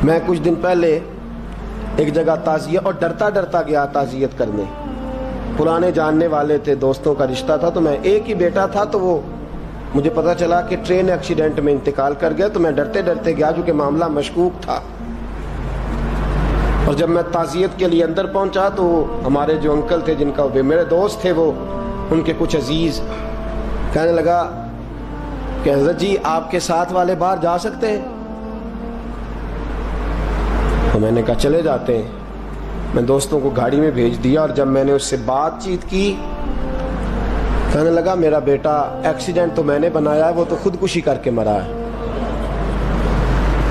میں کچھ دن پہلے ایک جگہ تعزیت اور ڈرتا ڈرتا گیا تعزیت کرنے. پرانے جاننے والے تھے, دوستوں کا رشتہ تھا, تو میں ایک ہی بیٹا تھا, تو وہ مجھے پتا چلا کہ ٹرین ایکسیڈنٹ میں انتقال کر گیا. تو میں ڈرتے ڈرتے گیا کیونکہ معاملہ مشکوک تھا. اور جب میں تعزیت کے لیے اندر پہنچا تو ہمارے جو انکل تھے, جن کا میرے دوست تھے, وہ ان کے کچھ عزیز کہنے لگا کہ حضرت جی آپ کے ساتھ والے باہر جا سکتے ہیں؟ تو میں نے کہا چلے جاتے ہیں. میں دوستوں کو گاڑی میں بھیج دیا, اور جب میں نے اس سے بات چیت کی, کہنے لگا میرا بیٹا ایکسیڈنٹ تو میں نے بنایا ہے, وہ تو خودکشی کر کے مرا ہے.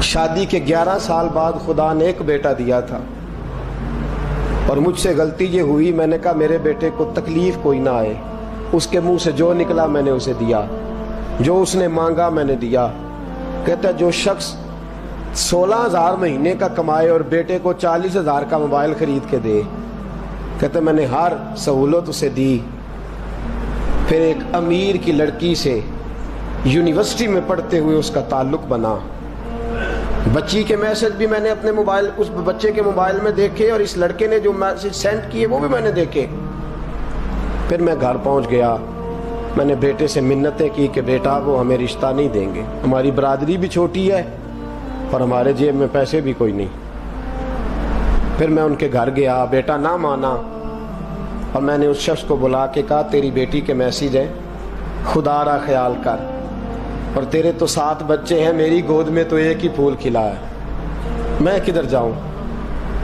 شادی کے 11 سال بعد خدا نے ایک بیٹا دیا تھا, اور مجھ سے غلطی یہ ہوئی, میں نے کہا میرے بیٹے کو تکلیف کوئی نہ آئے. اس کے منہ سے جو نکلا میں نے اسے دیا, جو اس نے مانگا میں نے دیا. کہتا ہے جو شخص 16,000 مہینے کا کمائے اور بیٹے کو 40,000 کا موبائل خرید کے دے, کہتا ہے میں نے ہر سہولت اسے دی. پھر ایک امیر کی لڑکی سے یونیورسٹی میں پڑھتے ہوئے اس کا تعلق بنا. بچی کے میسج بھی میں نے اپنے موبائل, اس بچے کے موبائل میں دیکھے, اور اس لڑکے نے جو میسج سینڈ کیے وہ بھی میں نے دیکھے. پھر میں گھر پہنچ گیا, میں نے بیٹے سے منتیں کی کہ بیٹا وہ ہمیں رشتہ نہیں دیں گے, ہماری برادری بھی چھوٹی ہے اور ہمارے جیب میں پیسے بھی کوئی نہیں. پھر میں ان کے گھر گیا, بیٹا نہ مانا, اور میں نے اس شخص کو بلا کے کہا تیری بیٹی کے میسیج ہیں, خدا را خیال کر, اور تیرے تو 7 بچے ہیں, میری گود میں تو ایک ہی پھول کھلا ہے, میں کدھر جاؤں,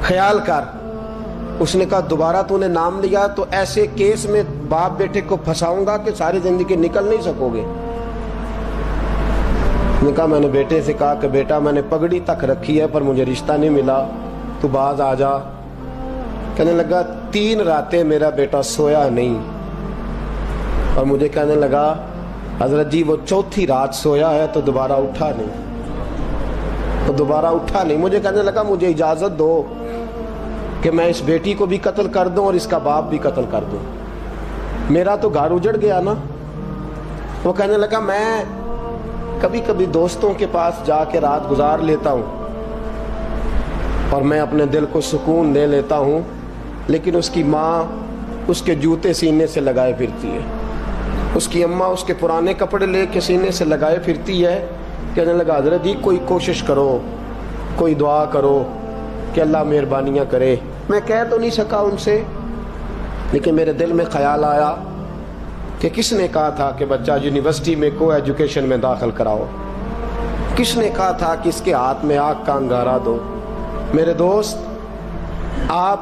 خیال کر. اس نے کہا دوبارہ تو نے نام لیا تو ایسے کیس میں باپ بیٹے کو پھنساؤں گا کہ ساری زندگی نکل نہیں سکو گے. نے کہا میں نے بیٹے سے کہا کہ بیٹا میں نے پگڑی تک رکھی ہے پر مجھے رشتہ نہیں ملا, تو باز آ جا. کہنے لگا 3 راتیں میرا بیٹا سویا نہیں, اور مجھے کہنے لگا حضرت جی وہ 4تھی رات سویا ہے تو دوبارہ اٹھا نہیں. مجھے کہنے لگا مجھے اجازت دو کہ میں اس بیٹی کو بھی قتل کر دوں اور اس کا باپ بھی قتل کر دوں, میرا تو گھر اجڑ گیا نا. وہ کہنے لگا میں کبھی کبھی دوستوں کے پاس جا کے رات گزار لیتا ہوں اور میں اپنے دل کو سکون دے لیتا ہوں, لیکن اس کی ماں اس کے جوتے سینے سے لگائے پھرتی ہے, اس کی اماں اس کے پرانے کپڑے لے کے سینے سے لگائے پھرتی ہے. کہنے لگا حضرت جی کوئی کوشش کرو, کوئی دعا کرو کہ اللہ مہربانیاں کرے. میں کہہ تو نہیں سکا ان سے, لیکن میرے دل میں خیال آیا کہ کس نے کہا تھا کہ بچہ یونیورسٹی میں کو ایجوکیشن میں داخل کراؤ, کس نے کہا تھا کہ اس کے ہاتھ میں آگ کا انگارہ دو. میرے دوست, آپ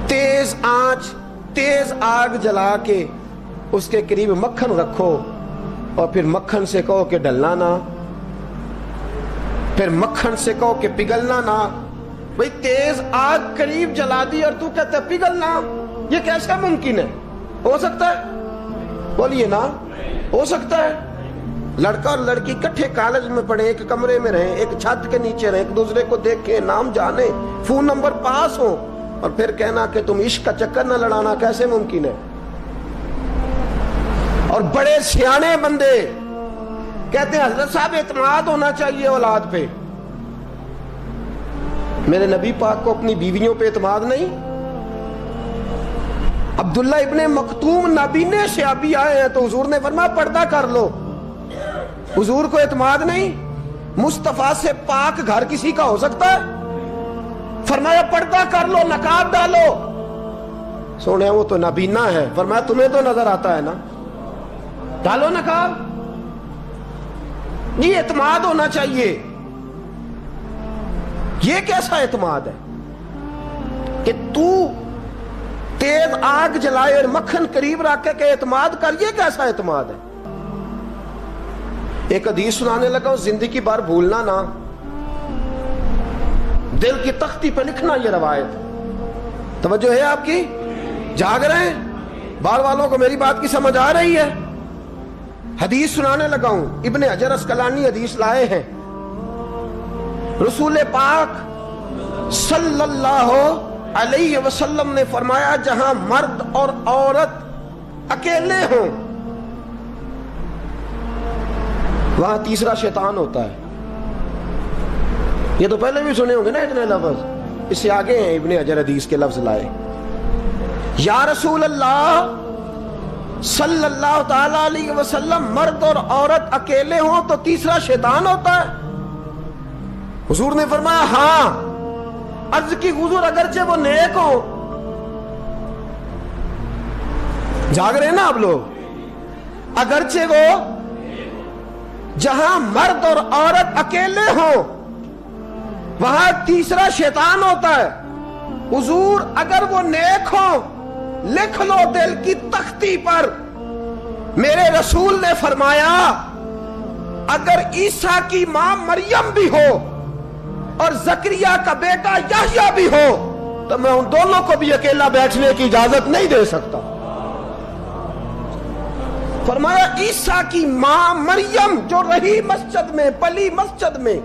تیز آنچ تیز آگ جلا کے اس کے قریب مکھن رکھو, اور پھر مکھن سے کہو کہ ڈلنا نہ, پھر مکھن سے کہو کہ پگھلنا نہ. بھئی تیز آگ قریب جلا دی اور تو کہتے پگھلنا, یہ کیسا ممکن ہے؟ ہو سکتا ہے؟ بولیے نا, ہو سکتا ہے؟ لڑکا اور لڑکی کٹھے کالج میں پڑھیں, ایک کمرے میں رہیں, ایک چھت کے نیچے رہیں, ایک دوسرے کو دیکھیں, نام جانیں, فون نمبر پاس ہو, اور پھر کہنا کہ تم عشق کا چکر نہ لڑانا, کیسے ممکن ہے؟ اور بڑے سیانے بندے کہتے ہیں حضرت صاحب اعتماد ہونا چاہیے اولاد پہ. میرے نبی پاک کو اپنی بیویوں پہ اعتماد نہیں؟ عبداللہ ابن مکتوم نابینے سے ابھی آئے ہیں تو حضور نے فرمایا پردہ کر لو. حضور کو اعتماد نہیں؟ مصطفیٰ سے پاک گھر کسی کا ہو سکتا ہے؟ فرمایا پردہ کر لو, نقاب ڈالو. سونے وہ تو نابینا ہے, فرمایا تمہیں تو نظر آتا ہے نا, ڈالو نقاب. یہ اعتماد ہونا چاہیے. یہ کیسا اعتماد ہے کہ تو تیز آگ جلائے اور مکھن قریب رکھ کے اعتماد کر, یہ کیسا اعتماد ہے؟ ایک حدیث سنانے لگا, زندگی بھر بھولنا نہ, دل کی تختی پہ لکھنا یہ روایت. توجہ ہے آپ کی؟ جاگ رہے ہیں؟ باہر والوں کو میری بات کی سمجھ آ رہی ہے؟ حدیث سنانے لگا ہوں, ابن حجر اسقلانی حدیث لائے ہیں. رسول پاک صلی اللہ علیہ وسلم نے فرمایا جہاں مرد اور عورت اکیلے ہوں وہاں تیسرا شیطان ہوتا ہے. یہ تو پہلے بھی سنے ہوں گے نا اتنے لفظ. اس سے آگے ہیں ابن حجر حدیث کے لفظ لائے. یا رسول اللہ صلی اللہ تعالی علیہ وسلم، مرد اور عورت اکیلے ہوں تو تیسرا شیطان ہوتا ہے؟ حضور نے فرمایا ہاں. عرض کی حضور اگرچہ وہ نیک ہو. جاگ رہے ہیں نا آپ لوگ؟ اگرچہ وہ جہاں مرد اور عورت اکیلے ہوں وہاں تیسرا شیطان ہوتا ہے. حضور اگر وہ نیک ہو لکھ لو دل کی تختی پر. میرے رسول نے فرمایا اگر عیسیٰ کی ماں مریم بھی ہو اور زکریا کا بیٹا یحییٰ بھی ہو تو میں ان دونوں کو بھی اکیلا بیٹھنے کی اجازت نہیں دے سکتا. فرمایا عیسیٰ کی ماں مریم جو رہی مسجد میں، پلی مسجد میں،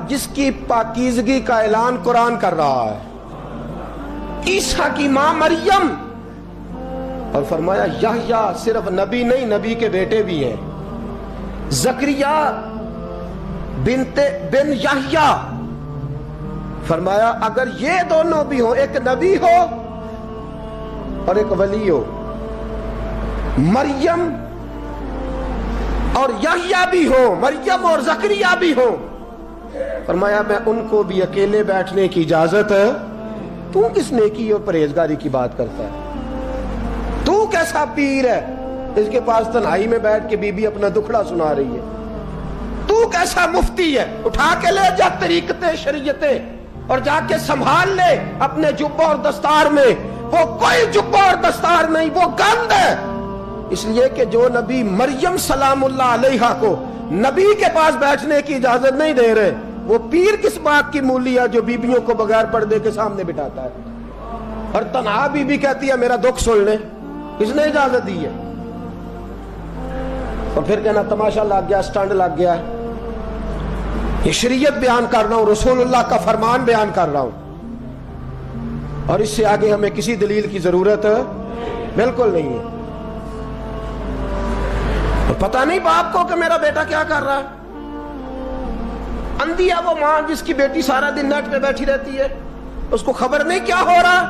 جس کی پاکیزگی کا اعلان قرآن کر رہا ہے، عیسیٰ کی ماں مریم. اور فرمایا یحییٰ صرف نبی نہیں، نبی کے بیٹے بھی ہیں. زکریا بن یحییٰ. فرمایا اگر یہ دونوں بھی ہوں، ایک نبی ہو اور ایک ولی ہو، مریم اور یحییٰ بھی ہو، مریم اور زکریا بھی ہو، فرمایا میں ان کو بھی اکیلے بیٹھنے کی اجازت ہے. تو کس نیکی اور پرہیزگاری کی بات کرتا ہے؟ تو کیسا پیر ہے اس کے پاس تنہائی میں بیٹھ کے بی بی اپنا دکھڑا سنا رہی ہے؟ تو کیسا مفتی ہے؟ اٹھا کے لے جا طریقتیں شریعتیں اور جا کے سنبھال لے اپنے جبہ اور دستار میں. وہ کوئی جبہ اور دستار نہیں، وہ گند ہے. اس لیے کہ جو نبی مریم سلام اللہ علیہا کو نبی کے پاس بیٹھنے کی اجازت نہیں دے رہے، وہ پیر کس بات کی مولی ہے جو بیبیوں کو بغیر پردے کے سامنے بٹھاتا ہے؟ اور تنہا بی بی کہتی ہے میرا دکھ سن لے. کس نے اجازت دی ہے؟ اور پھر کہنا تماشا لگ گیا، سٹنڈ لگ گیا. یہ شریعت بیان کر رہا ہوں، رسول اللہ کا فرمان بیان کر رہا ہوں، اور اس سے آگے ہمیں کسی دلیل کی ضرورت بالکل نہیں ہے. پتہ نہیں باپ کو کہ میرا بیٹا کیا کر رہا ہے. اندھی ہے وہ ماں جس کی بیٹی سارا دن نیٹ پہ بیٹھی رہتی ہے، اس کو خبر نہیں کیا ہو رہا.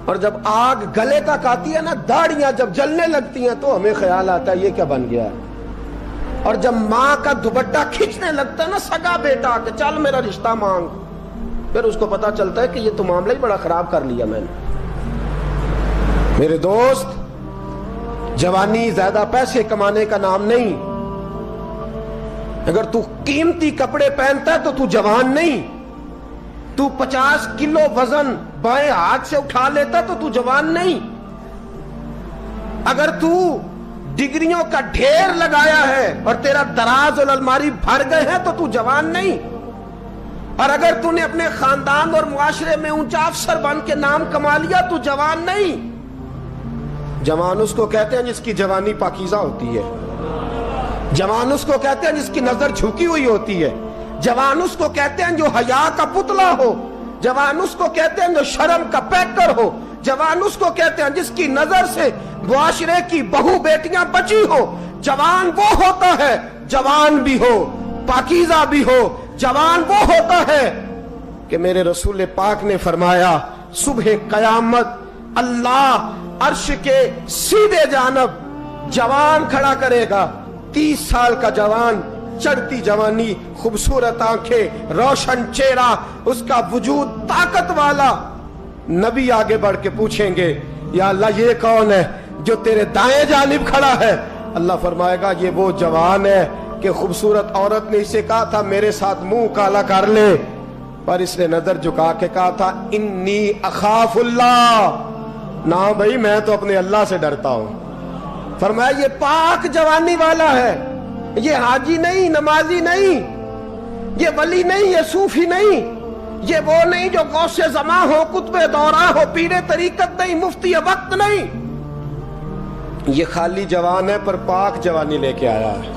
اور جب آگ گلے تک آتی ہے نا، داڑیاں جب جلنے لگتی ہیں تو ہمیں خیال آتا ہے یہ کیا بن گیا ہے. اور جب ماں کا دوپٹہ کھینچنے لگتا ہے نا سگا بیٹا کہ چل میرا رشتہ مانگ، پھر اس کو پتا چلتا ہے کہ یہ تو معاملہ ہی بڑا خراب کر لیا میں نے. میرے دوست، جوانی زیادہ پیسے کمانے کا نام نہیں. اگر تو قیمتی کپڑے پہنتا ہے تو تو جوان نہیں. تو 50 کلو وزن بائیں ہاتھ سے اٹھا لیتا تو تو جوان نہیں. اگر تو ڈگریوں کا ڈھیر لگایا ہے اور تیرا دراز اور الماری بھر گئے ہیں تو تو جوان نہیں. اور اگر تو نے اپنے خاندان اور معاشرے میں اونچا افسر بن کے نام کما لیا تو جوان نہیں. جوان اس کو کہتے ہیں جس کی جوانی پاکیزہ ہوتی ہے. جوان اس کو کہتے ہیں جس کی نظر جھکی ہوئی ہوتی ہے. جوان اس کو کہتے ہیں جو حیا کا پتلا ہو. جوان اس کو کہتے ہیں جو شرم کا پیکر ہو. جوان اس کو کہتے ہیں جس کی نظر سے معاشرے کی بہو بیٹیاں بچی ہو. جوان وہ ہوتا ہے، جوان بھی ہو پاکیزہ بھی ہو. جوان وہ ہوتا ہے کہ میرے رسول پاک نے فرمایا صبح قیامت اللہ عرش کے سیدھے جانب جوان کھڑا کرے گا. 30 سال کا جوان، چڑھتی جوانی، خوبصورت آنکھیں، روشن چہرہ، اس کا وجود طاقت والا. نبی آگے بڑھ کے پوچھیں گے یا اللہ یہ کون ہے جو تیرے دائیں جانب کھڑا ہے؟ اللہ فرمائے گا یہ وہ جوان ہے کہ خوبصورت عورت نے اسے کہا تھا میرے ساتھ منہ کالا کر لے، پر اس نے نظر جھکا کے کہا تھا انی اخاف اللہ. نہ بھائی میں تو اپنے اللہ سے ڈرتا ہوں. فرمایا یہ پاک جوانی والا ہے، یہ حاجی نہیں، نمازی نہیں، یہ ولی نہیں، یہ صوفی نہیں، یہ وہ نہیں جو غوث زماں ہو، قطب دورہ ہو، پیر طریقت نہیں، مفتی وقت نہیں. یہ خالی جوان ہے پر پاک جوانی لے کے آیا ہے.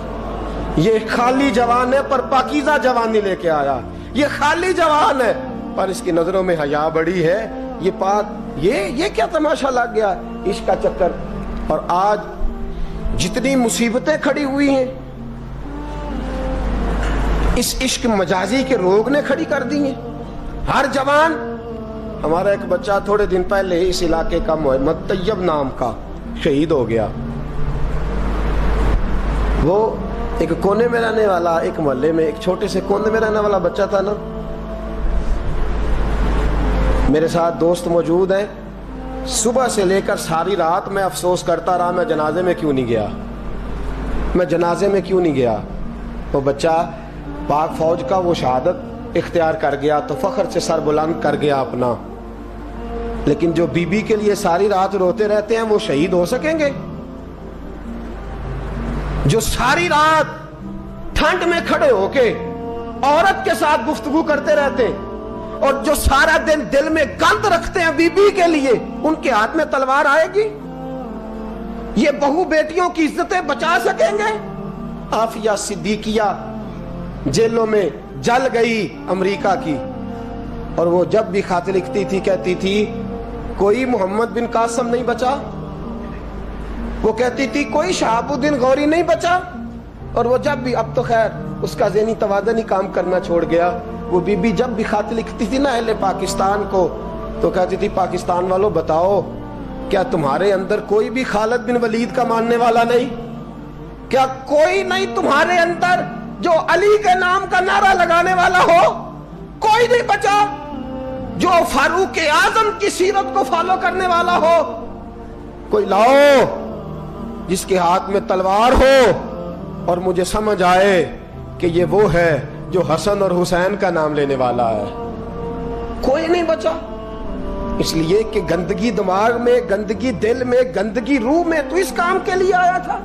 یہ خالی جوان ہے پر پاکیزہ جوانی لے کے آیا. یہ خالی جوان ہے پر اس کی نظروں میں حیا بڑی ہے. یہ پاک، یہ کیا تماشا لگ گیا عشق کا چکر. اور آج جتنی مصیبتیں کھڑی ہوئی ہیں، اس عشق مجازی کے روگ نے کھڑی کر دی ہیں. ہر جوان. ہمارا ایک بچہ تھوڑے دن پہلے اس علاقے کا محمد طیب نام کا شہید ہو گیا. وہ ایک کونے میں رہنے والا, ایک محلے میں ایک چھوٹے سے کونے میں رہنے والا بچہ تھا نا. میرے ساتھ دوست موجود ہیں. صبح سے لے کر ساری رات میں افسوس کرتا رہا میں جنازے میں کیوں نہیں گیا, میں جنازے میں کیوں نہیں گیا. وہ بچہ پاک فوج کا وہ شہادت اختیار کر گیا تو فخر سے سر بلند کر گیا اپنا. لیکن جو بی بی کے لیے ساری رات روتے رہتے ہیں وہ شہید ہو سکیں گے؟ جو ساری رات ٹھنڈ میں کھڑے ہو کے عورت کے ساتھ گفتگو کرتے رہتے ہیں اور جو سارا دن دل میں گند رکھتے ہیں بی بی کے لیے, ان کے ہاتھ میں تلوار آئے گی؟ یہ بہو بیٹیوں کی عزتیں بچا سکیں گے؟ عافیہ صدیقیہ جیلوں میں جل گئی امریکہ کی, اور وہ جب بھی خط لکھتی تھی کہتی تھی کوئی محمد بن قاسم نہیں بچا, وہ کہتی تھی کوئی شہاب الدین غوری نہیں بچا. اور وہ جب بھی, اب تو خیر اس کا ذہنی توازن ہی کام کرنا چھوڑ گیا, وہ بی بی جب بھی خط لکھتی تھی نا اہل پاکستان کو تو کہتی تھی پاکستان والوں بتاؤ کیا تمہارے اندر کوئی بھی خالد بن ولید کا ماننے والا نہیں؟ کیا کوئی نہیں تمہارے اندر جو علی کے نام کا نعرہ لگانے والا ہو؟ کوئی نہیں بچا جو فاروق اعظم کی سیرت کو فالو کرنے والا ہو. کوئی لاؤ جس کے ہاتھ میں تلوار ہو اور مجھے سمجھ آئے کہ یہ وہ ہے جو حسن اور حسین کا نام لینے والا ہے. کوئی نہیں بچا. اس لیے کہ گندگی دماغ میں, گندگی دل میں, گندگی روح میں تو اس کام کے لیے آیا تھا.